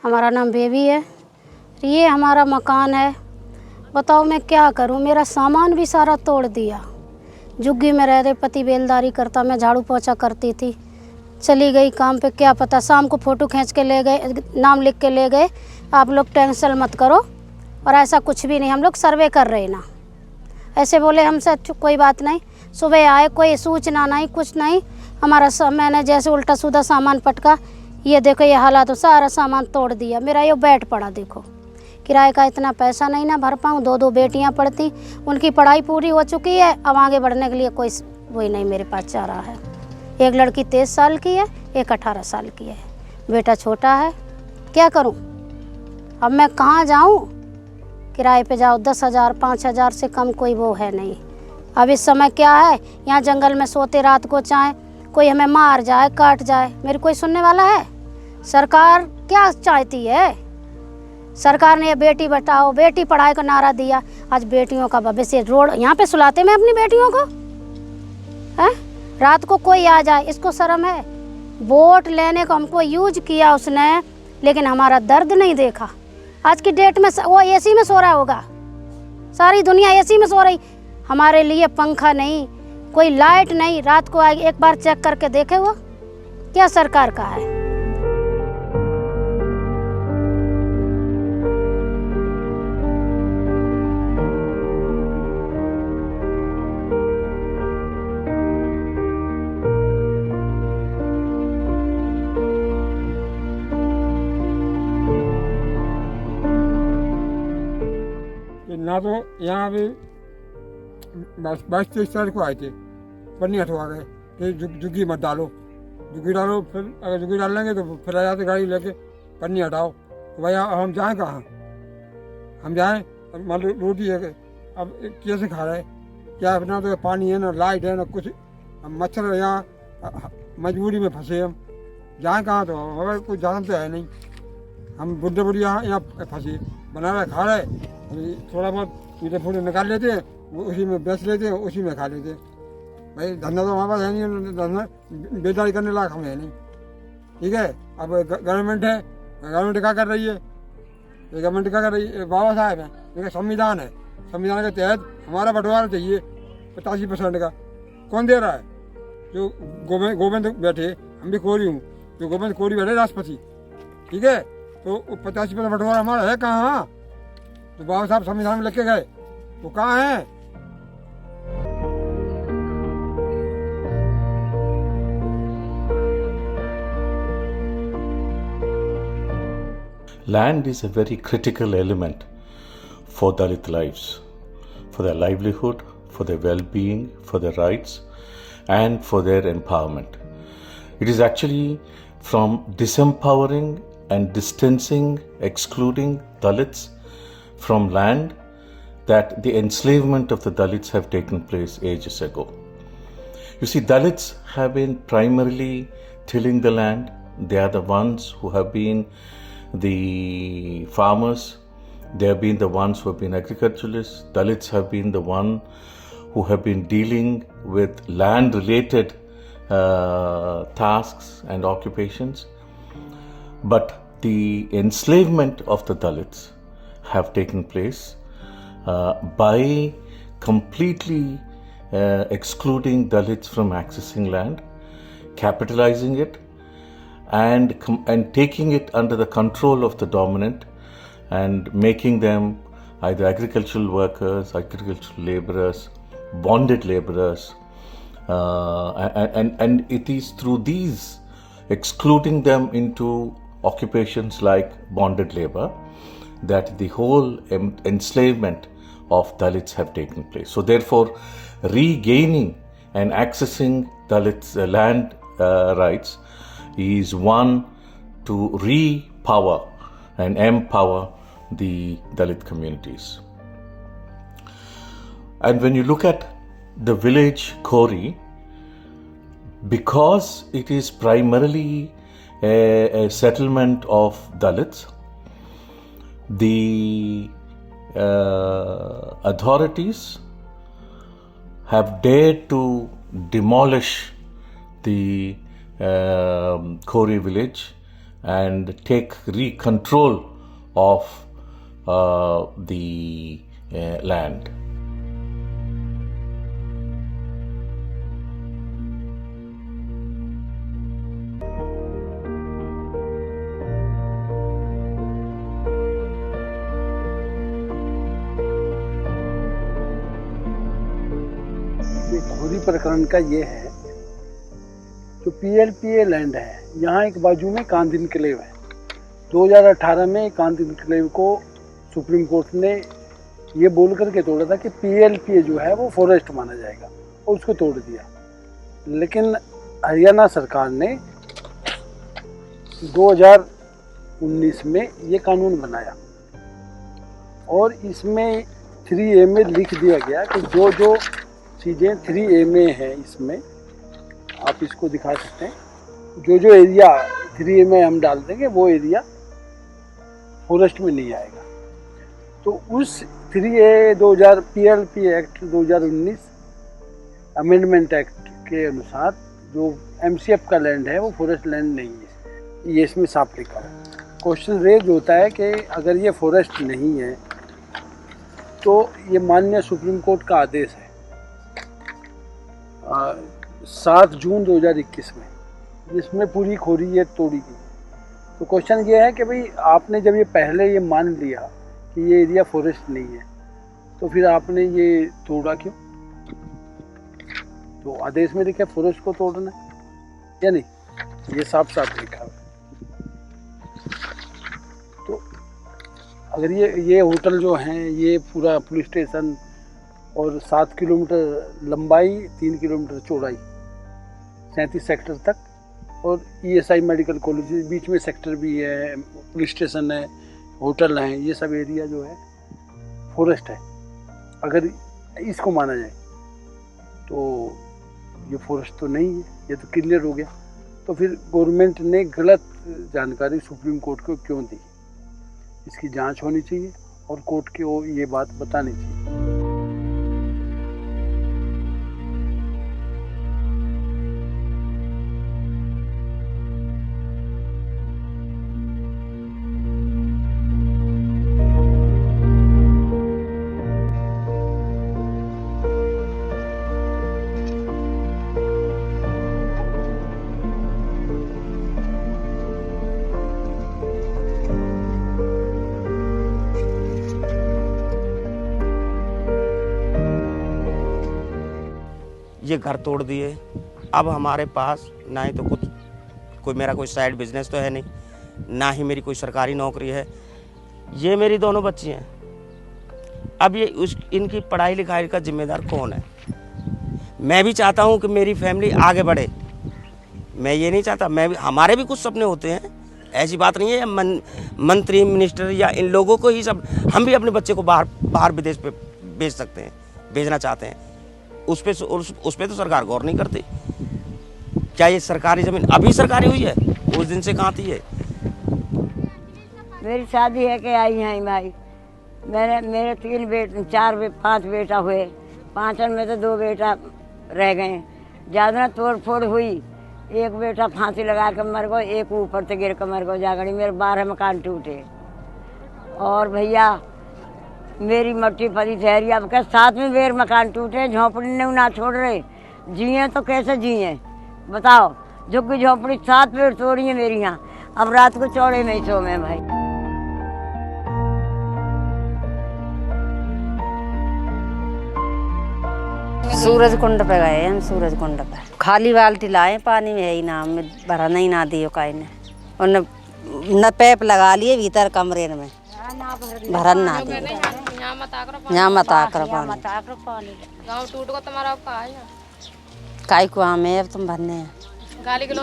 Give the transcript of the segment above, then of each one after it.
हमारा नाम बेबी है। ये हमारा मकान है। बताओ मैं क्या करूं, मेरा सामान भी सारा तोड़ दिया। झुग्गी में रह रहे, पति बेलदारी करता, मैं झाड़ू पोछा करती थी। चली गई काम पे, क्या पता शाम को फ़ोटो खींच के ले गए, नाम लिख के ले गए, आप लोग टेंशन मत करो। और ऐसा कुछ भी नहीं, हम लोग सर्वे कर रहे ना, ऐसे बोले हमसे। कोई बात नहीं, सुबह आए, कोई सूचना नहीं, कुछ नहीं। हमारा मैंने जैसे उल्टा सीधा सामान पटका, ये देखो ये हालात, तो सारा सामान तोड़ दिया। मेरा ये बैठ पड़ा, देखो किराए का इतना पैसा नहीं ना भर पाऊँ। दो बेटियां पढ़ती, उनकी पढ़ाई पूरी हो चुकी है, अब आगे बढ़ने के लिए कोई वही नहीं मेरे पास जा रहा है। एक लड़की 23 साल की है, एक 18 साल की है, बेटा छोटा है। क्या करूं? अब मैं कहाँ जाऊं? किराए पे जाओ 10,000 5,000 से कम कोई वो है नहीं। अब इस समय क्या है, यहाँ जंगल में सोते रात को, चाहे कोई हमें मार जाए काट जाए, मेरी कोई सुनने वाला है? सरकार क्या चाहती है? सरकार ने ये बेटी बचाओ बेटी पढ़ाई का नारा दिया, आज बेटियों का भविष्य रोड यहाँ पे सुलाते मैं अपनी बेटियों को है। रात को कोई आ जाए, इसको शर्म है? वोट लेने को हमको यूज किया उसने, लेकिन हमारा दर्द नहीं देखा। आज की डेट में वो एसी में सो रहा होगा, सारी दुनिया एसी में सो रही, हमारे लिए पंखा नहीं, कोई लाइट नहीं। रात को आए, एक बार चेक करके देखे वो क्या सरकार का है? ना तो यहाँ भी 22-23 तारीख को आए थे, पन्नी हटवा गए कि झुग्गी मत डालो, झुग्गी डालो, फिर अगर झुग्गी डाल लेंगे तो फिर आ जाते गाड़ी लेके, पन्नी हटाओ। तो भाई हम जाएँ कहाँ? हम जाएँ, मान लो रोटी है, अब कैसे खा रहे? क्या अपना तो पानी है ना, लाइट है ना कुछ, हम मच्छर यहाँ मजबूरी में फंसे, हम जाएँ कहाँ? तो हमारे कोई जान तो है नहीं, हम बुढ़े बुढ़िया यहाँ फंसे, बना रहे खा रहे, थोड़ा बहुत मीठे फूटे निकाल लेते हैं, वो उसी में बेच लेते हैं, उसी में खा लेते हैं। भाई धंधा तो हमारे पास है नहीं, धंधा बेदारी करने लायक हम है नहीं। ठीक है, अब गवर्नमेंट है, गवर्नमेंट क्या कर रही है? ये गवर्नमेंट क्या कर रही है? बाबा साहब है, ये संविधान है, संविधान के तहत हमारा बंटवारा चाहिए 85% का। कौन दे रहा है? जो गोविंद बैठे, हम भी कोरी हूँ, जो गोविंद कोरी बैठे राष्ट्रपति, ठीक है, तो 85% बंटवारा हमारा है कहाँ? तो बाबा साहब संविधान में लिख के गए, वो कहाँ है? Land is a very critical element for Dalit lives, for their livelihood, for their well-being, for their rights, and for their empowerment. It is actually from disempowering and distancing, excluding Dalits from land that the enslavement of the Dalits have taken place ages ago. You see, Dalits have been primarily tilling the land. They are the ones who have been the farmers. They have been the ones who have been agriculturalists. Dalits have been the one who have been dealing with land-related tasks and occupations. But the enslavement of the Dalits have taken place by completely excluding Dalits from accessing land, capitalizing it, and taking it under the control of the dominant, and making them either agricultural workers, agricultural laborers, bonded laborers, and it is through these excluding them into occupations like bonded labor that the whole enslavement of Dalits have taken place. So therefore, regaining and accessing Dalits land rights is one to re-power and empower the Dalit communities. And when you look at the village Khori, because it is primarily a settlement of Dalits, the authorities have dared to demolish the Khori village and take control of the land. घोरी प्रकरण का ये है, जो PLPA land है, यहाँ एक बाजू में कांद इनक्लेव है। 2018 में कांद इनक्लेव को सुप्रीम कोर्ट ने ये बोल करके तोड़ा था कि PLPA जो है वो फॉरेस्ट माना जाएगा, और उसको तोड़ दिया। लेकिन हरियाणा सरकार ने 2019 में ये कानून बनाया, और इसमें 3A में लिख दिया गया कि जो जो चीज़ें 3A में है, इसमें आप इसको दिखा सकते हैं, जो जो एरिया 3A में हम डाल देंगे वो एरिया फॉरेस्ट में नहीं आएगा। तो उस 3A 2000 PLPA act 2019 amendment act के अनुसार जो MCF का लैंड है वो फॉरेस्ट लैंड नहीं है, ये इसमें साफ लिखा है। क्वेश्चन रेज होता है कि अगर ये फॉरेस्ट नहीं है तो ये माननीय सुप्रीम कोर्ट का आदेश है 7 जून 2021 में, जिसमें पूरी खोरी ये तोड़ी गई। तो क्वेश्चन ये है कि भाई आपने जब ये पहले ये मान लिया कि ये एरिया फॉरेस्ट नहीं है, तो फिर आपने ये तोड़ा क्यों? तो आदेश में लिखा फॉरेस्ट को तोड़ना या नहीं, ये साफ साफ लिखा है। तो अगर ये होटल जो हैं, ये पूरा पुलिस स्टेशन और 7 किलोमीटर लंबाई, 3 किलोमीटर चौड़ाई, 37 सेक्टर तक, और ESI मेडिकल कॉलेज बीच में सेक्टर भी है, पुलिस स्टेशन है, होटल हैं, ये सब एरिया जो है फॉरेस्ट है। अगर इसको माना जाए तो ये फॉरेस्ट तो नहीं है, ये तो क्लियर हो गया। तो फिर गवर्नमेंट ने गलत जानकारी सुप्रीम कोर्ट को क्यों दी? इसकी जांच होनी चाहिए और कोर्ट को ये बात बतानी चाहिए। ये घर तोड़ दिए। अब हमारे पास ना ही तो कोई मेरा कोई साइड बिजनेस तो है नहीं, ना ही मेरी कोई सरकारी नौकरी है। ये मेरी दोनों बच्ची हैं। अब ये इनकी पढ़ाई लिखाई का जिम्मेदार कौन है? मैं भी चाहता हूँ कि मेरी फैमिली आगे बढ़े, मैं ये नहीं चाहता, हमारे भी कुछ सपने होते हैं, ऐसी बात नहीं है। मंत्री मिनिस्टर या इन लोगों को ही सब, हम भी अपने बच्चे को बाहर विदेश पे भेज सकते हैं, भेजना चाहते हैं। उस पे तो सरकार गौर नहीं करती। क्या ये सरकारी ज़मीन अभी सरकारी हुई है? उस दिन से कहाँ थी ये? मेरी शादी है कि आई हैं भाई, मेरे 5 बेटा हुए, 5 में तो 2 बेटा रह गए। ज़्यादा तोड़ फोड़ हुई, एक बेटा फांसी लगा कर मर गो, एक ऊपर से गिर कर मर गो जागड़ी। मेरे 12 मकान टूटे। और भैया मेरी मट्टी फरी ठहरी, अब क्या 7 में बेर मकान टूटे, झोंपड़ी ने ना छोड़ रहे। जिए तो कैसे जिए बताओ? झुग्गी झोंपड़ी 7 बेर तोड़ी है मेरी यहाँ। अब रात को चौड़े में ही सो में भाई। सूरज कुंड पे गए हम, सूरज कुंड पे खाली बाल्टी लाए, पानी में है ही ना, में भरा नहीं ना दियो काई ने, और न पैप लगा लिए भीतर कमरे में, भरन ना दियो। यहाँ मत आकर पानी गाँव टूट को तुम्हारा अब कहा है काई को हमें अब तुम भरने हैं। गाली भी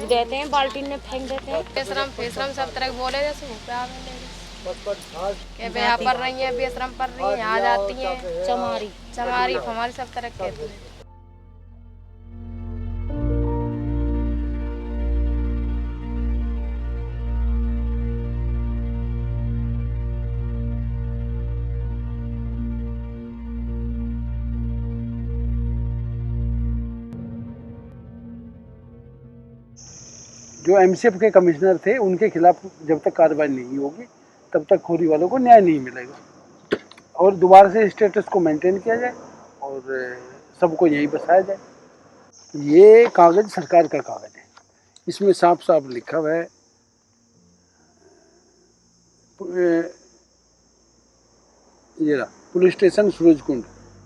देते हैं, बाल्टी में फेंक देते हैं। बेशरम सब तरह बोले जैसे यहाँ पर रही है, बेशरम पर रही है, आ जाती है चमारी फमारी सब तरह कहते हैं। जो एमसीएफ के कमिश्नर थे उनके खिलाफ जब तक कार्रवाई नहीं होगी तब तक खोरी वालों को न्याय नहीं मिलेगा और दोबारा से स्टेटस को मेंटेन किया जाए और सबको यही बसाया जाए। ये कागज़ सरकार का कागज़ है, इसमें साफ साफ लिखा हुआ है ये रहा पुलिस स्टेशन सूरजकुंड,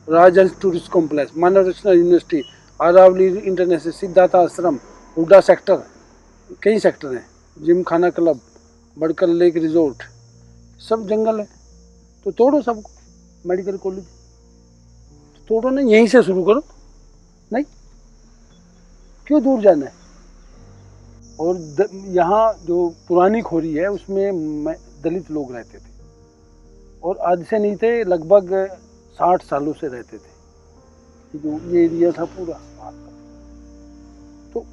राजहंस टूरिस्ट कॉम्प्लेक्स, मानव रचना यूनिवर्सिटी, आरावली इंटरनेशनल, सिद्धार्थ आश्रम, हुड्डा सेक्टर, कई सेक्टर हैं, जिम खाना क्लब, बड़कर लेक रिजोर्ट, सब जंगल है। तो तोड़ो सबको, मेडिकल कॉलेज तोड़ो ना, यहीं से शुरू करो, नहीं क्यों दूर जाना है। और यहाँ जो पुरानी खोरी है उसमें दलित लोग रहते थे और आज से नहीं थे, लगभग 60 सालों से रहते थे। जो ये एरिया था पूरा, तो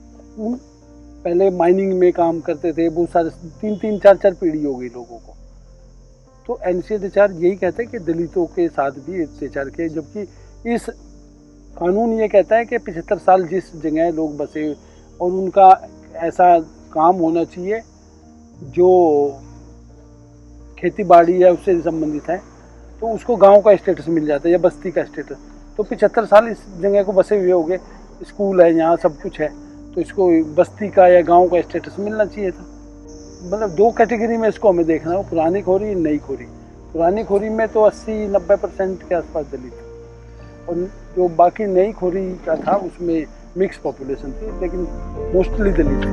पहले माइनिंग में काम करते थे, बहुत सारे 3-3, 4-4 पीढ़ी हो गई लोगों को। तो NCHR यही कहता है कि दलितों के साथ भी अत्याचार किए, जबकि इस कानून ये कहता है कि 75 साल जिस जगह लोग बसे और उनका ऐसा काम होना चाहिए जो खेती बाड़ी है उससे संबंधित है, तो उसको गांव का स्टेटस मिल जाता है या बस्ती का स्टेटस। तो 75 साल इस जगह को बसे हुए हो गए, स्कूल है यहाँ, सब कुछ है, तो इसको बस्ती का या गांव का स्टेटस मिलना चाहिए था। मतलब 2 कैटेगरी में इसको हमें देखना है, पुरानी खोरी, नई खोरी। पुरानी खोरी में तो 80-90% के आसपास दलित, और जो बाकी नई खोरी का था उसमें मिक्स पॉपुलेशन थी, लेकिन मोस्टली दलित थे।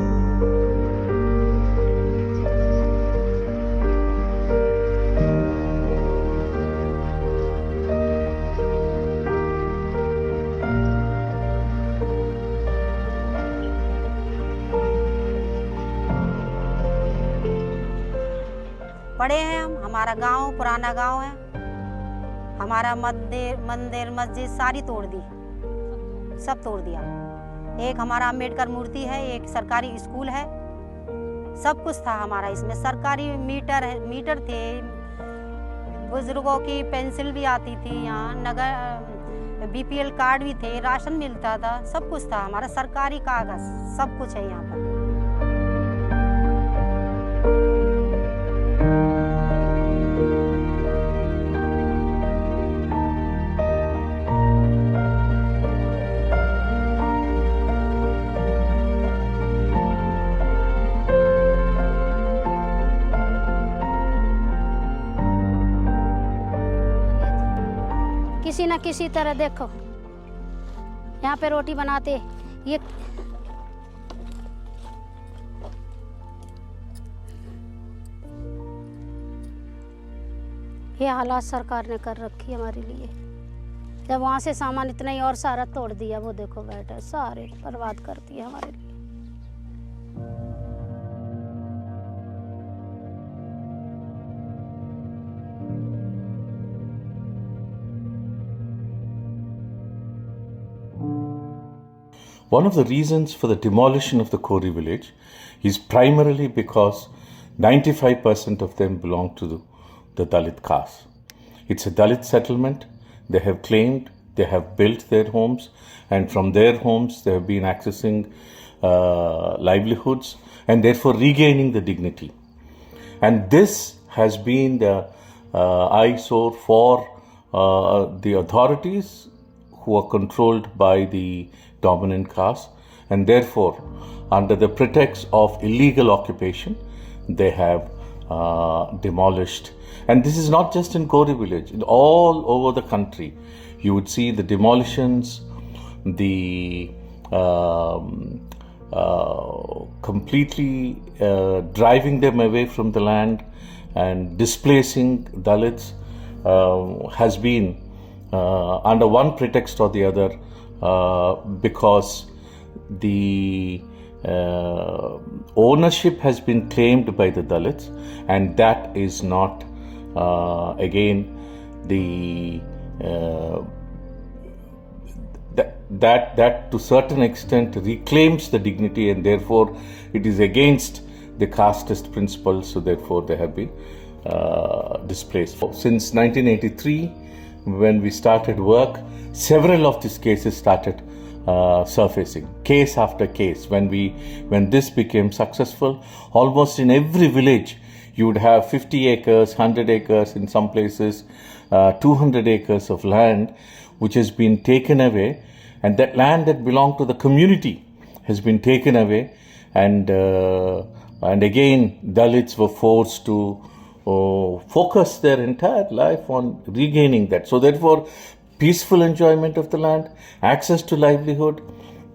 पढ़े हैं हम, हमारा गांव पुराना गांव है, हमारा मंदिर मस्जिद सारी तोड़ दी, सब तोड़ दिया। एक हमारा अम्बेडकर मूर्ति है, एक सरकारी स्कूल है, सब कुछ था हमारा इसमें। सरकारी मीटर थे, बुजुर्गों की पेंसिल भी आती थी यहाँ, नगर BPL कार्ड भी थे, राशन मिलता था, सब कुछ था हमारा, सरकारी कागज सब कुछ है यहाँ पर। किसी न किसी तरह देखो यहाँ पे रोटी बनाते, ये हालात सरकार ने कर रखी है हमारे लिए। जब वहाँ से सामान इतना ही और सारा तोड़ दिया, वो देखो बैठे सारे बर्बाद कर दिए हमारे लिए। One of the reasons for the demolition of the Kori village is primarily because 95% of them belong to the Dalit caste. It's a Dalit settlement. They have claimed, they have built their homes, and from their homes they have been accessing livelihoods and therefore regaining the dignity. And this has been the eyesore for the authorities who are controlled by the dominant caste, and therefore under the pretext of illegal occupation they have demolished. And this is not just in Kori village, all over the country you would see the demolitions, the completely driving them away from the land and displacing Dalits has been under one pretext or the other, because the ownership has been claimed by the Dalits, and that is not again the that to certain extent reclaims the dignity, and therefore it is against the casteist principles, so therefore they have been displaced. Since 1983, when we started work, several of these cases started surfacing, case after case. When this became successful, almost in every village, you would have 50 acres, 100 acres, in some places 200 acres of land, which has been taken away, and that land that belonged to the community has been taken away, and again Dalits were forced to focus their entire life on regaining that. So therefore, peaceful enjoyment of the land, access to livelihood,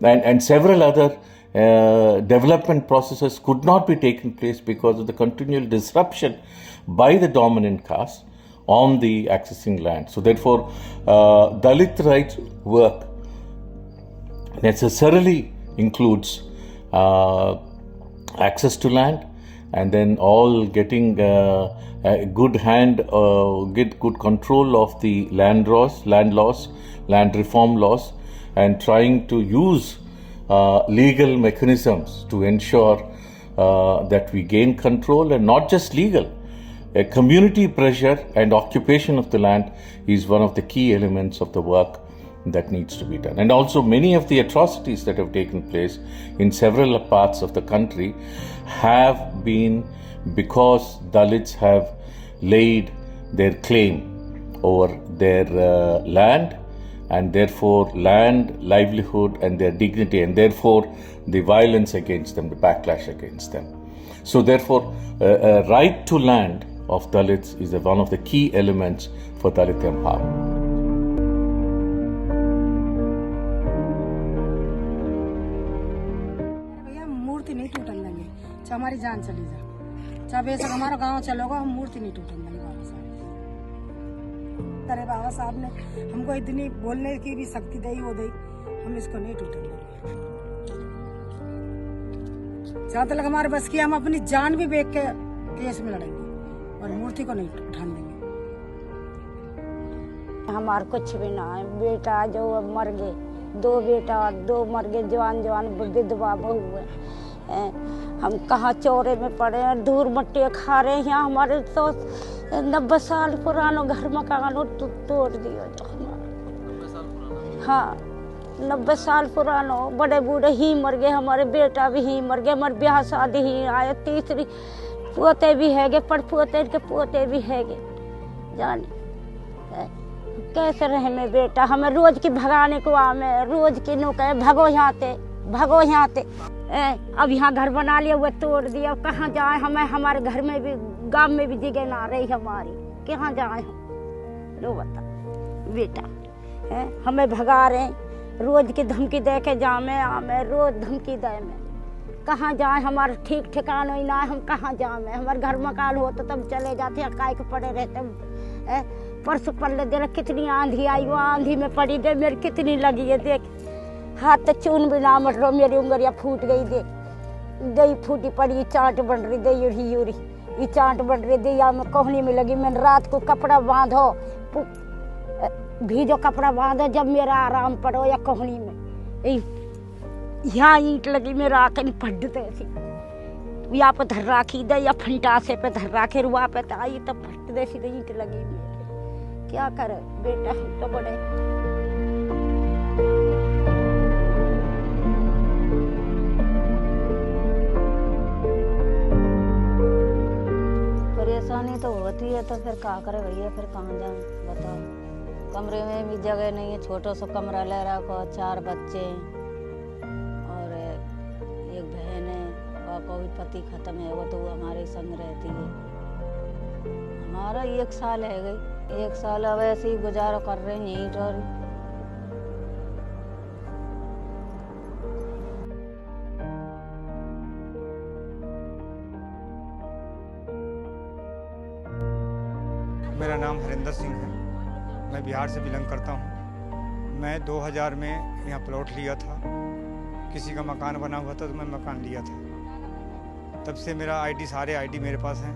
and several other development processes could not be taken place because of the continual disruption by the dominant caste on the accessing land. So therefore, Dalit rights work necessarily includes access to land, and then all getting a good hand, get good control of the land laws, land reform laws, and trying to use legal mechanisms to ensure that we gain control, and not just legal. A community pressure and occupation of the land is one of the key elements of the work that needs to be done. And also many of the atrocities that have taken place in several parts of the country have been because Dalits have laid their claim over their land, and therefore land, livelihood, and their dignity, and therefore the violence against them, the backlash against them. So therefore, a right to land of Dalits is one of the key elements for Dalit empowerment. भैया मूर्ति नहीं टूटन देंगे, चाहे हमारी जान चली जाए, चाहे बेशक हमारा गांव चलोगा, हम मूर्ति नहीं टूटन देंगे बाबा साहब। अरे बाबा साहब ने हमको इतनी बोलने की भी शक्ति दी, वो दी, हम इसको नहीं टूटन देंगे। जहाँ तक हमारे बस की, हम अपनी जान भी बेच के केस में लड़ेंगे और मूर्ति को नहीं उठाने देंगे। हमारे कुछ भी ना है, बेटा जो अब मर गए, 2 बेटा 2 मर गए, जवान विधवा बहू है। हम कहाँ चौरे में पड़े हैं, धूल मट्टी खा रहे हैं। यहाँ हमारे तो 90 साल पुराना घर मकान तोड़ दिया जो हमारा। हाँ, 90 साल पुराना, बड़े बूढ़े ही मर गए, हमारे बेटा भी ही मर गए, हमारे ब्याह शादी ही आए, तीसरी पोते भी है, पड़पोते के पोते भी है, जाने कैसे रहे में बेटा। हमें रोज की भगाने को आमे, रोज की नो कहे भगो यहाँ ते। अब यहाँ घर बना लिया, वो तोड़ दिया, कहाँ जाए हमें। हमारे घर में भी, गांव में भी जगह ना रही हमारी, कहाँ जाए हम, लो बता बेटा। हमें भगा रहे, रोज की धमकी दे के जामे आमे, रोज धमकी दे में, कहाँ जाए। हमारे ठीक ठिकाना ही ना है, हम कहाँ जाए। हमारे घर मकान हो तो तब चले जाते, काय के पड़े रहते। परसों पल्ले दे कितनी आंधी आई, वो आंधी में पड़ी दे, मेरी कितनी लगी है देख, हाथ तक चून भी ना मट रहा, मेरी उंगलियां फूट गई दे, दही फूटी पड़ी, चाट बन रही दे, यूरी ये चाट बन रही दे, या मैं कोहनी में लगी। मैंने रात को कपड़ा बांधो, भीजो कपड़ा बांधो, जब मेरा आराम पड़ो, या कोहनी में यहाँ ईंट लगी, मेरा आके नहीं फटते ऐसी, या पे धर राखी दे, या फंटासे पे धर राखे, रुआ पे आई तब फट दे, सीधे ईंट लगी मेरे। क्या करे बेटा, हम तो बड़े। परेशानी तो होती है, तो फिर क्या करे भैया, फिर कहाँ जाए बताओ। कमरे में भी जगह नहीं है, छोटा सा कमरा ले रखा, 4 बच्चे और एक बहन है, पापा भी पति खत्म है, वो तो हमारे संग रहती है। हमारा 1 साल है गई, 1 साल अब ऐसे ही गुजारा कर रहे हैं यहीं और। मेरा नाम हरिंदर सिंह है, मैं बिहार से बिलोंग करता हूँ। मैं 2000 में यहाँ प्लॉट लिया था, किसी का मकान बना हुआ था तो मैं मकान लिया था। तब से मेरा आईडी, सारे आईडी मेरे पास हैं।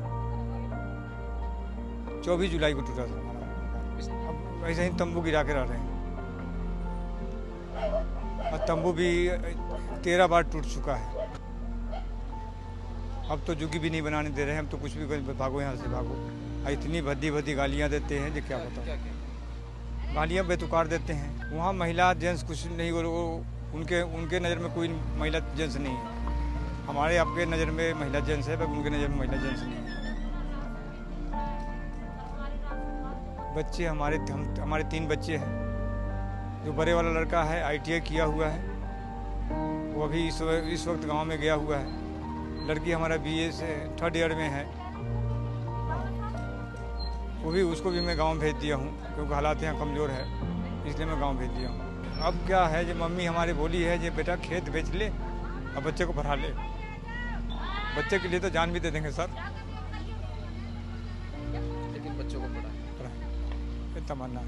24 जुलाई को टूटा था हमारा। अब वैसे ही तंबू गिरा के रह रहे हैं, और तंबू भी 13 बार टूट चुका है। अब तो झुग्गी भी नहीं बनाने दे रहे हैं, हम तो कुछ भी भागो यहाँ से भागो। इतनी भद्दी गालियाँ देते हैं जो क्या बताओ, गालियाँ बेतुकार देते हैं। वहाँ महिला जेंट्स कुछ नहीं, वो उनके उनके नज़र में कोई महिला जेंट्स नहीं है। हमारे आपके नज़र में महिला जेंट्स है, पर उनके नज़र में महिला जेंट्स नहीं है। बच्चे हमारे 3 बच्चे हैं। जो बड़े वाला लड़का है ITI किया हुआ है, वो अभी इस वक्त गांव में गया हुआ है। लड़की हमारा BA से 3rd ईयर में है, उसको भी मैं गांव भेज दिया हूं, क्योंकि हालात यहाँ कमज़ोर है, इसलिए मैं गांव भेज दिया हूं। अब क्या है, जो मम्मी हमारी बोली है कि बेटा खेत बेच ले और बच्चे को पढ़ा ले। बच्चे के लिए तो जान भी दे देंगे सर, लेकिन बच्चों को पढ़ा ये तमन्ना है।